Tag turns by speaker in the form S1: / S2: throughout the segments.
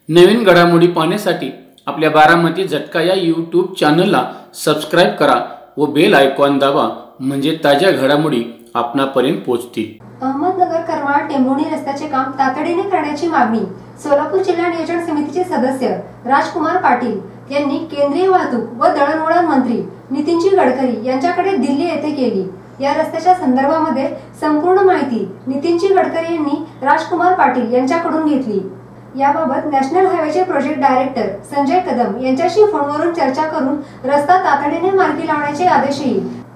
S1: नवीन घडामोडी पाहण्यासाठी आपल्या बारामती झटका या यूट्यूब चॅनलला सबस्क्राइब करा व बेल आयकॉन दाबा, म्हणजे ताज्या घडामोडी आपणापर्यंत पोहोचतील।
S2: अहमदनगर करमाळ टेंभुर्णी रस्त्याचे काम तातडीने करण्याची मागणी सोलापूर जिल्हा नियोजन समितीचे सदस्य राजकुमार पाटील यांनी केंद्रीय वाहतूक व दळणवळण मंत्री नितीनजी गडकरी यांच्याकडे दिल्ली येथे केली। या रस्त्याच्या संदर्भामध्ये संपूर्ण माहिती नितीनजी गडकरी यांनी राजकुमार पाटील यांच्याकडून घेतली। याबाबत नॅशनल हायवेचे प्रोजेक्ट डायरेक्टर संजय कदम यांच्याशी फोनवरून चर्चा करून रस्ता तातडीने मार्गी लावण्याचे आदेशही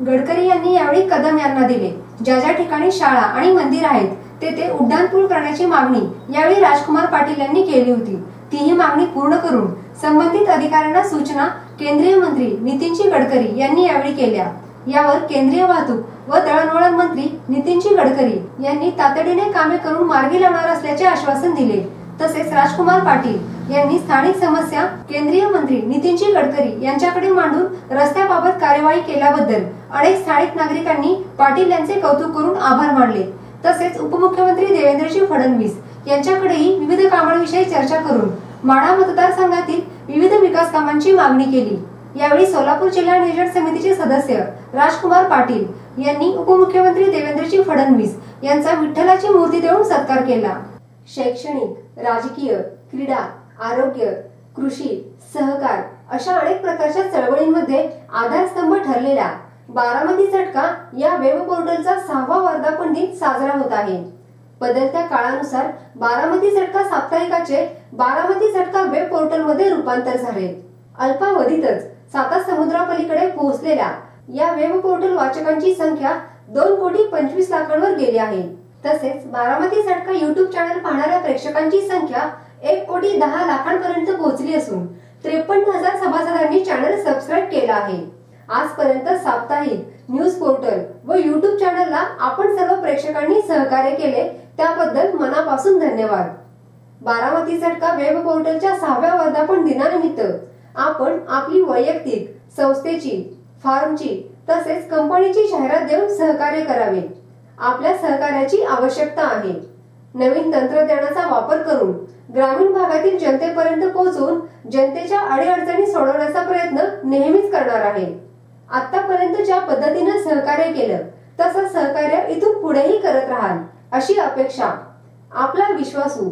S2: गडकरी यांनी यावेळी कदम यांना दिले। ज्या ज्या ठिकाणी शाळा आणि मंदिर आहेत तेथे उड्डाणपूल करण्याची मागणी यावेळी राजकुमार पाटील यांनी केली होती। तीही मागणी पूर्ण करून संबंधित अधिकाऱ्यांना सूचना केंद्रीय मंत्री नितीनजी गडकरी यांनी यावेळी केल्या। यावर केंद्रीय वाहतूक व दळणवळण मंत्री नितीनजी गडकरी यांनी तातडीने कामे करून मार्गी लावणार असल्याचे आश्वासन दिले। तसेच राजकुमार पाटील यांनी स्थानिक समस्या केंद्रीय मंत्री नितीनजी गडकरी यांच्याकडे मांडून रस्त्याबाबत कार्यवाही केल्याबद्दल अनेक स्थानिक नागरिकांनी पाटील यांचे कौतुक करून आभार मानले। तसेच उपमुख्यमंत्री देवेंद्रजी फडणवीस यांच्याकडेही विविध कामांविषयी चर्चा करून माढा मतदारसंघातील विविध विकास कामांची मागणी केली। यावेळी सोलापूर जिल्हा नियोजन समितीचे सदस्य राजकुमार पाटील यांनी उपमुख्यमंत्री देवेंद्रजी फडणवीस यांचा विठ्ठलाची मूर्ती देऊन सत्कार केला। शैक्षणिक, राजकीय, क्रीडा, आरोग्य, कृषी, सहकार अशा अनेक प्रकारच्या चळवळींमध्ये आधारस्तंभ ठरलेला बारामती झटका या वेब पोर्टलचा 6वा वर्धापन दिन साजरा होत आहे। बदलत्या काळानुसार बारामती झटका साप्ताहिकाचे बारामती झटका वेब पोर्टल मध्ये रूपांतर झाले। अल्पावधीतच 7 समुद्रापलीकडे पोहोचलेल्या या वेब पोर्टल वाचकांची संख्या 2,25,00,000 गेली आहे। तसेच बारामती झटका यूट्यूब चॅनल पाहणाऱ्या प्रेक्षकांची संख्या 1,10,00,000 पर्यंत पोहोचली असून 53,000 सभासदांनी चॅनल सबस्क्राइब केला आहे। आजपर्यंत साप्ताहिक न्यूज पोर्टल व यूट्यूब चॅनलला आपण सर्व प्रेक्षकांनी सहकार्य केले त्याबद्दल मनापासून धन्यवाद। बारामती झटका वेब पोर्टलच्या 6व्या वर्धापन दिनानिमित्त आपण आपली वैयक्तिक, संस्थेची, फार्मची तसेच कंपनीची जाहिरात देऊन सहकार्य करावे। आपल्या सहकार्याची आवश्यकता आहे। नवीन तंत्रज्ञानाचा वापर करून ग्रामीण भागातील जनतेपर्यंत पोहोचून जनतेच्या अडीअडचणी सोडवण्याचा प्रयत्न नेहमीच करणार आहे। आतापर्यंत ज्या पद्धतीने सहकार्य केलं तसं सहकार्य इथून पुढेही करत राहाल अशी अपेक्षा आपला विश्वासू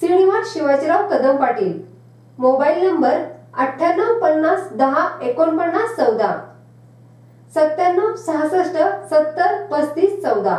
S2: श्रीनिवास शिवाजीराव कदम पाटील। Mobile number 9850 10 49 14 97 66 70 35 14।